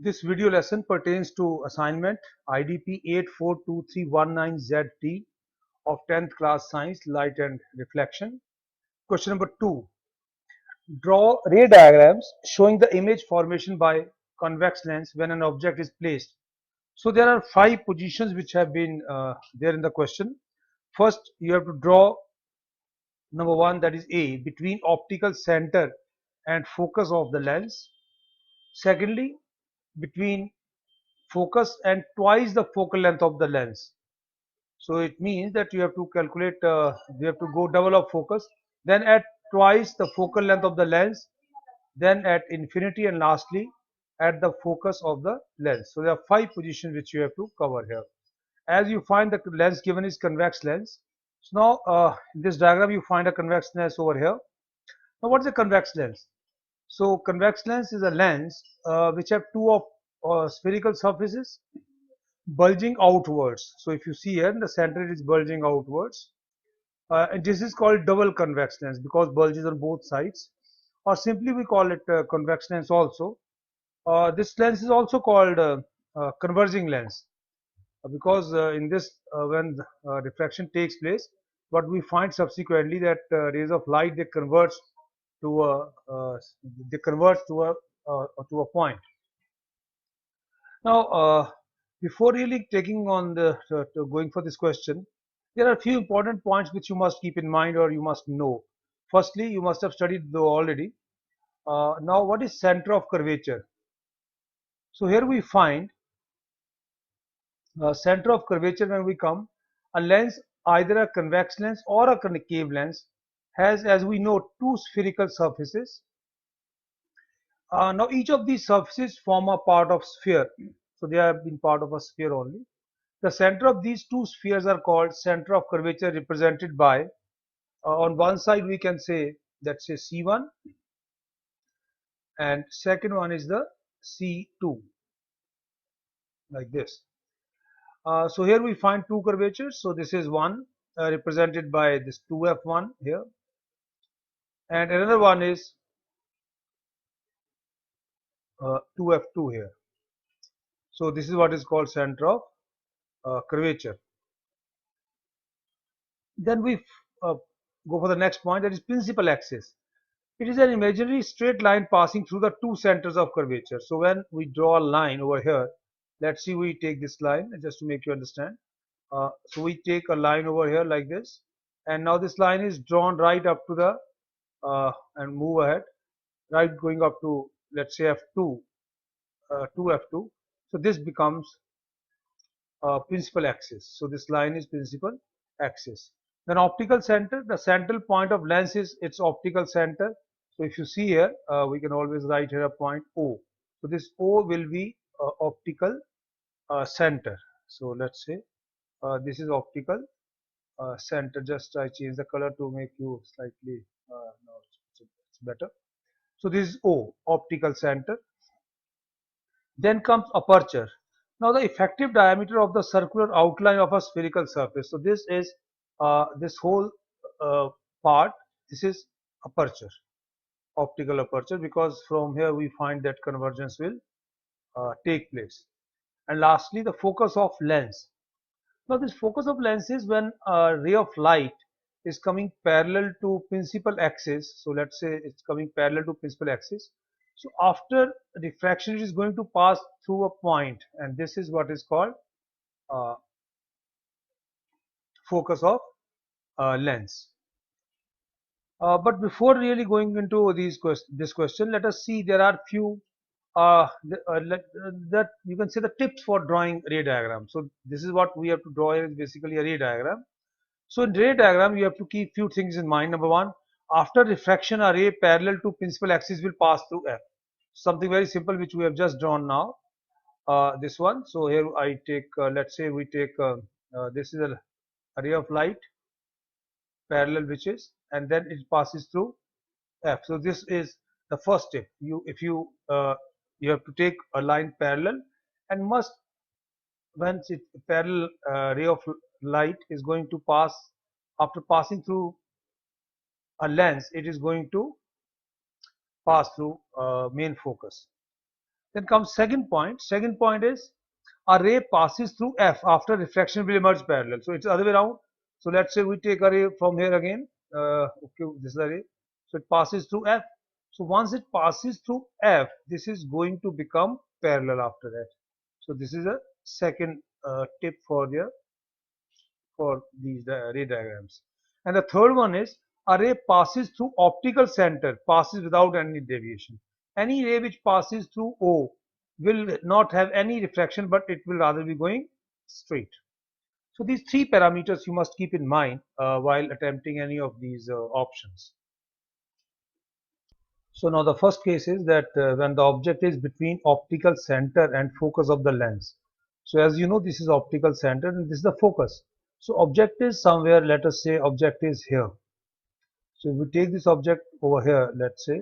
This video lesson pertains to assignment IDP 842319ZT of 10th class science, light and reflection. Question number 2. Draw ray diagrams showing the image formation by convex lens when an object is placed. So there are 5 positions which have been there in the question. First, you have to draw number 1, that is A, between optical center and focus of the lens. Secondly, between focus and twice the focal length of the lens. So it means that you have to calculate, you have to go double of focus, then at twice the focal length of the lens, then at infinity, and lastly at the focus of the lens. So there are 5 positions which you have to cover here. As you find, the lens given is convex lens. So now in this diagram you find a convex lens over here. Now what is a convex lens? So convex lens is a lens which have two of spherical surfaces bulging outwards. So if you see here in the center, it is bulging outwards. And this is called double convex lens because bulges on both sides, or simply we call it convex lens also. This lens is also called converging lens because in this when refraction takes place, what we find subsequently that rays of light, to a they converge to a point. Now, before really taking on to going for this question, there are a few important points which you must keep in mind or you must know. Firstly, you must have studied though already. Now, what is center of curvature? So here we find center of curvature when we come a lens, either a convex lens or a concave lens, has, as we know, two spherical surfaces. Now each of these surfaces form a part of sphere, so they have been part of a sphere only. The center of these two spheres are called center of curvature, represented by on one side we can say, let's say C1, and second one is the C2, like this. So here we find two curvatures. So this is one represented by this 2F1 here, and another one is 2F2 here. So this is what is called center of curvature. Then we uh, go for the next point, that is principal axis. It is an imaginary straight line passing through the two centers of curvature. So when we draw a line over here, let's see, we take this line just to make you understand. So we take a line over here like this, and now this line is drawn right up to the and move ahead, right going up to, let's say, F2, 2F2. So this becomes principal axis. So this line is principal axis. Then optical center, the central point of lens is its optical center. So if you see here, we can always write here a point O. So this O will be optical center. So let's say this is optical center. Just I change the color to make you slightly no, it's better. So this is O, optical center. Then comes aperture. Now the effective diameter of the circular outline of a spherical surface. So this is this whole uh, part. This is aperture, optical aperture, because from here we find that convergence will take place. And lastly, the focus of lens. Now this focus of lens is when a ray of light is coming parallel to principal axis. So let's say it's coming parallel to principal axis. So after diffraction, it is going to pass through a point, and this is what is called uh, focus of lens. But before really going into this question, let us see, there are few that you can say the tips for drawing ray diagram. So this is what we have to draw here, is basically a ray diagram. So in ray diagram, you have to keep few things in mind. Number one, after refraction, a ray parallel to principal axis will pass through F. Something very simple which we have just drawn now. This one. So here I take, let's say we take, this is a ray of light parallel which is, and then it passes through F. So this is the first step. If you have to take a line parallel, and must, once it parallel ray of light is going to pass, after passing through a lens, it is going to pass through main focus. Then comes second point. Second point is a ray passes through F after refraction will emerge parallel. So it's the other way around. So let's say we take a ray from here again. Okay, this is a ray. So it passes through F. So once it passes through F, this is going to become parallel after that. So this is a second tip for these ray diagrams. And the third one is a ray passes through optical center, passes without any deviation. Any ray which passes through O will not have any refraction, but it will rather be going straight. So these three parameters you must keep in mind while attempting any of these options. So now the first case is that when the object is between optical center and focus of the lens. So as you know, this is optical center and this is the focus. So object is somewhere, let us say object is here. So if we take this object over here, let's say,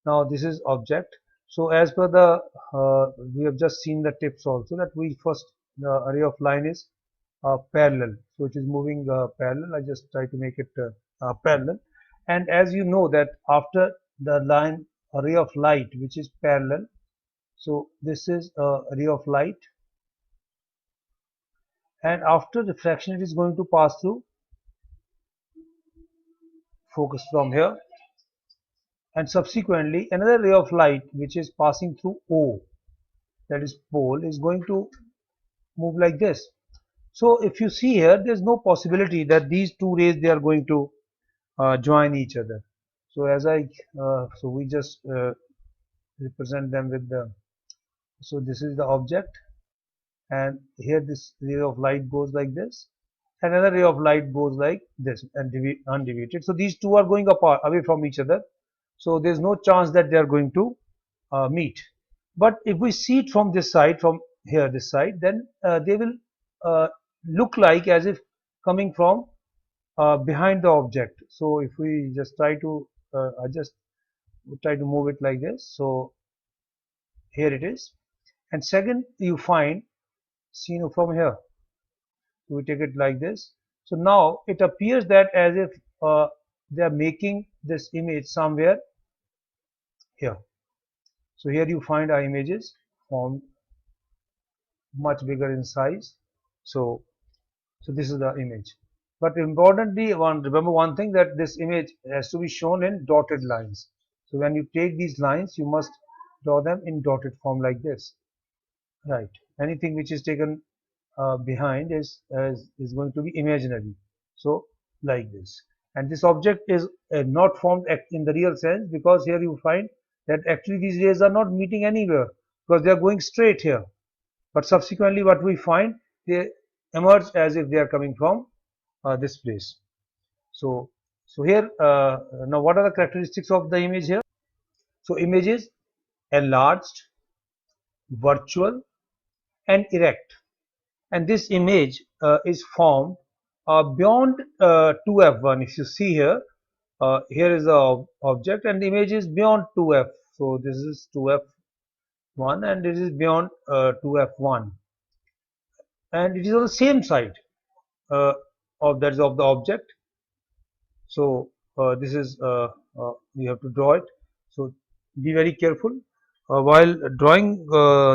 now this is object. So as per the, we have just seen the tips also that we first, the array of line is parallel. So it is moving parallel. I just try to make it parallel. And as you know that after the line array of light which is parallel, so this is array of light, and after refraction it is going to pass through focus from here, and subsequently another ray of light which is passing through O, that is pole, is going to move like this. So if you see here, there is no possibility that these two rays they are going to join each other. So as so we just represent them with the, so this is the object, and here this ray of light goes like this, and another ray of light goes like this and undeviated. So these two are going apart, away from each other. So there is no chance that they are going to meet. But if we see it from this side, from here, this side, then they will look like as if coming from behind the object. So if we just try to adjust, try to move it like this. So here it is. And second, you find seen from here. We take it like this. So now it appears that as if they are making this image somewhere here. So here you find our images formed much bigger in size. So this is the image. But importantly, remember one thing, that this image has to be shown in dotted lines. So when you take these lines, you must draw them in dotted form like this. Right. Anything which is taken behind is going to be imaginary. So like this. And this object is not formed in the real sense, because here you find that actually these rays are not meeting anywhere because they are going straight here. But subsequently what we find, they emerge as if they are coming from this place. So here now what are the characteristics of the image here? So image is enlarged, virtual and erect, and this image is formed beyond 2f1. If you see here, here is the object and the image is beyond 2f. So this is 2f1 and it is beyond 2f1, and it is on the same side uh, of that is of the object. So this is you have to draw it. So be very careful while drawing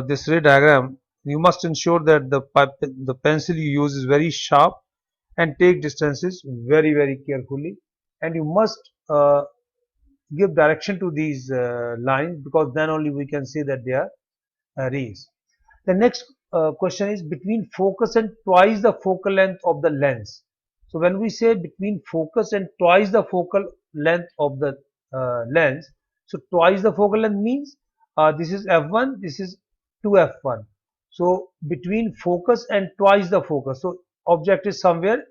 this ray diagram. You must ensure that the pencil you use is very sharp, and take distances very carefully, and you must give direction to these lines, because then only we can say that they are rays. The next question is between focus and twice the focal length of the lens. So when we say between focus and twice the focal length of the lens, so twice the focal length means this is f1, this is 2f1. So between focus and twice the focus. So object is somewhere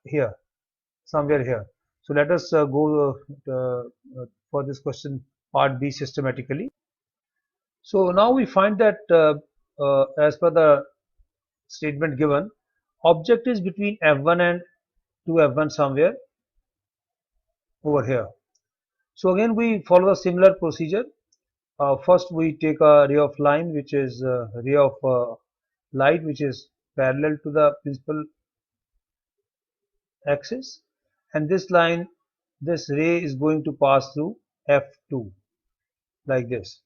here, somewhere here. So let us go for this question part B systematically. So now we find that as per the statement given, object is between f1 and 2f1 somewhere over here. So again we follow a similar procedure. First we take a ray of line which is ray of light which is parallel to the principal axis, and this line, this ray is going to pass through f2 like this.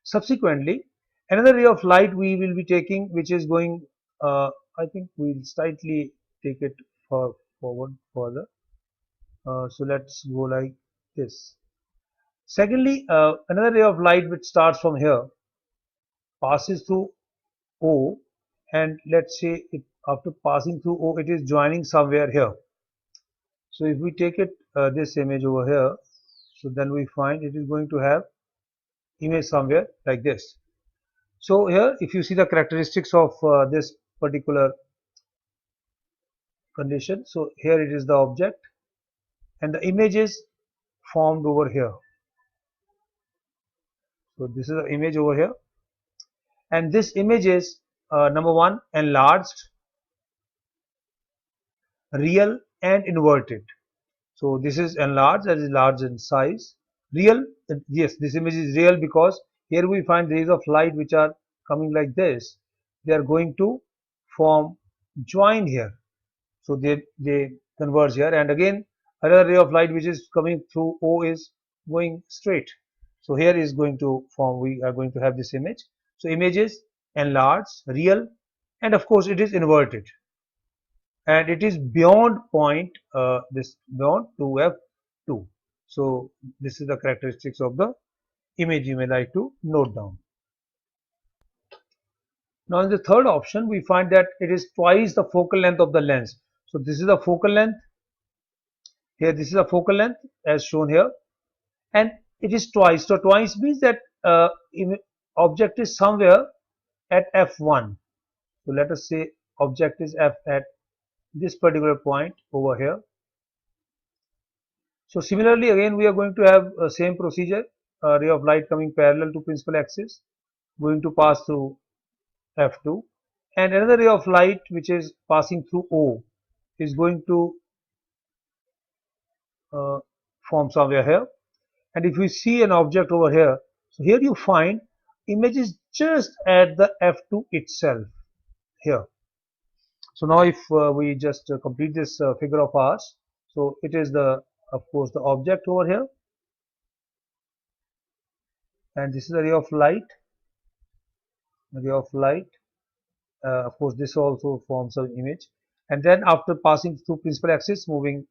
Subsequently, another ray of light we will be taking, which is going, I think we'll slightly take it forward further. So let's go like this. Secondly, another ray of light which starts from here passes through O, and let's say it, after passing through O, it is joining somewhere here. So if we take it this image over here, so then we find it is going to have image somewhere like this. So here, if you see the characteristics of this particular condition, so here it is the object, and the image is formed over here. So this is the image over here, and this image is number one, enlarged, real, and inverted. So this is enlarged, that is large in size. Real, yes, this image is real because here we find rays of light which are coming like this. They are going to form join here. So they converge here, and again another ray of light which is coming through O is going straight. So here is going to form, we are going to have this image. So image is enlarged, real, and of course it is inverted, and it is beyond point this beyond 2f2. So this is the characteristics of the image you may like to note down. Now in the third option we find that it is twice the focal length of the lens. So this is the focal length, here this is the focal length as shown here, and it is twice. So twice means that object is somewhere at f1. So let us say object is f at this particular point over here. So similarly again we are going to have same procedure, ray of light coming parallel to principal axis, going to pass through f2, and another ray of light which is passing through O is going to form somewhere here. And if you see an object over here, so here you find image is just at the f2 itself here. So now if we just complete this figure of ours, so it is the, of course, the object over here, and this is a ray of light, of course this also forms an image, and then after passing through principal axis moving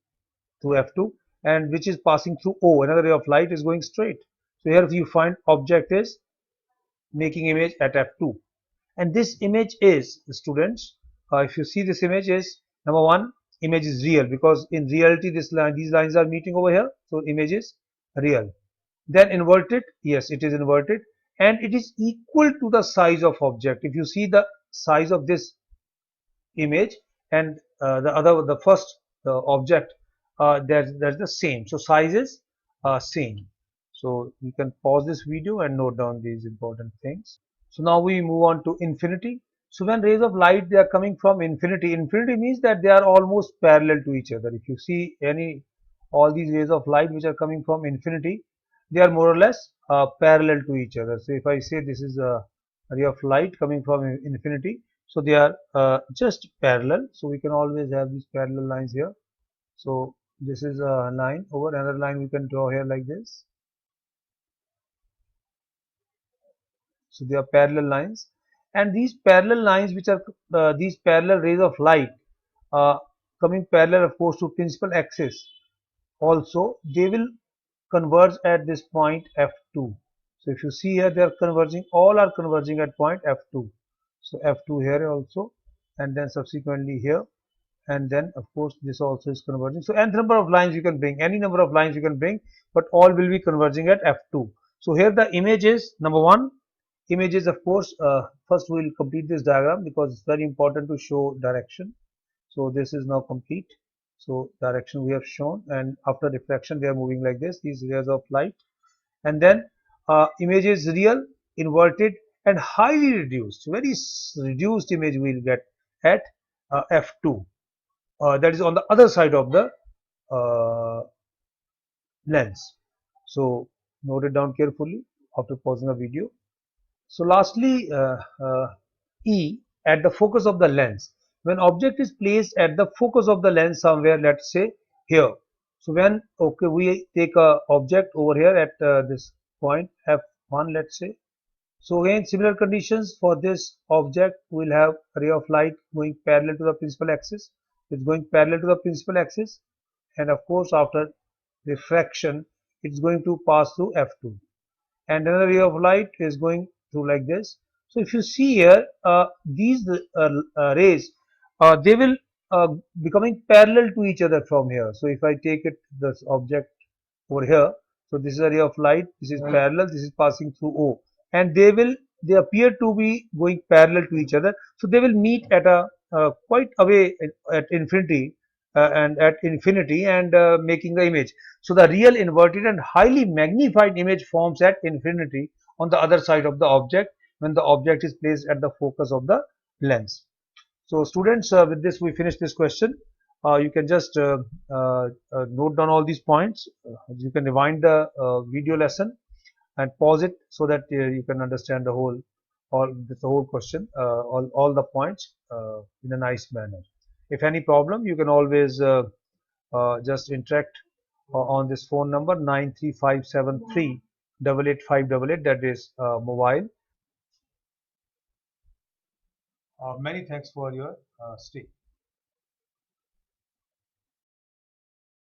through f2, and which is passing through O, another ray of light is going straight. So here you find object is making image at f2, and this image is, students, if you see this image is, number one, image is real because in reality these lines are meeting over here, so image is real. Then inverted, yes, it is inverted, and it is equal to the size of object. If you see the size of this image and the first object, there's the same, so size is same. So you can pause this video and note down these important things. So now we move on to infinity. So when rays of light they are coming from infinity, infinity means that they are almost parallel to each other. If you see all these rays of light which are coming from infinity, they are more or less parallel to each other. So if I say this is a ray of light coming from infinity, so they are just parallel. So we can always have these parallel lines here. So this is a line over another line we can draw here like this. So they are parallel lines, and these parallel lines which are these parallel rays of light coming parallel of course to principal axis, also they will converge at this point f2. So if you see here they are converging, all are converging at point f2. So f2 here also, and then subsequently here, and then of course this also is converging. So nth number of lines you can bring, any number of lines you can bring, but all will be converging at f2. So here the image is number one, image is of course, first we will complete this diagram because it's very important to show direction. So this is now complete. So direction we have shown, and after reflection they are moving like this, these rays of light, and then image is real, inverted, and highly reduced, very reduced image we will get at f2. That is on the other side of the lens. So note it down carefully after pausing the video. So lastly, E, at the focus of the lens. When object is placed at the focus of the lens somewhere, let's say here. So when, okay, we take a object over here at this point f1, let's say, So again, similar conditions for this object. We'll have a ray of light going parallel to the principal axis. It's going parallel to the principal axis, and of course, after refraction, it's going to pass through F2. And another ray of light is going through like this. So if you see here, these rays, they will becoming parallel to each other from here. So if I take it, this object over here, so this is a ray of light, this is parallel, this is passing through O, and they appear to be going parallel to each other. So they will meet at a quite away at infinity, and making the image. So the real inverted and highly magnified image forms at infinity on the other side of the object when the object is placed at the focus of the lens. So students, with this we finish this question. You can just note down all these points. You can rewind the video lesson and pause it so that you can understand the whole question, all the points in a nice manner. If any problem, you can always just interact on this phone number 93573 88588. That is mobile. Many thanks for your stay.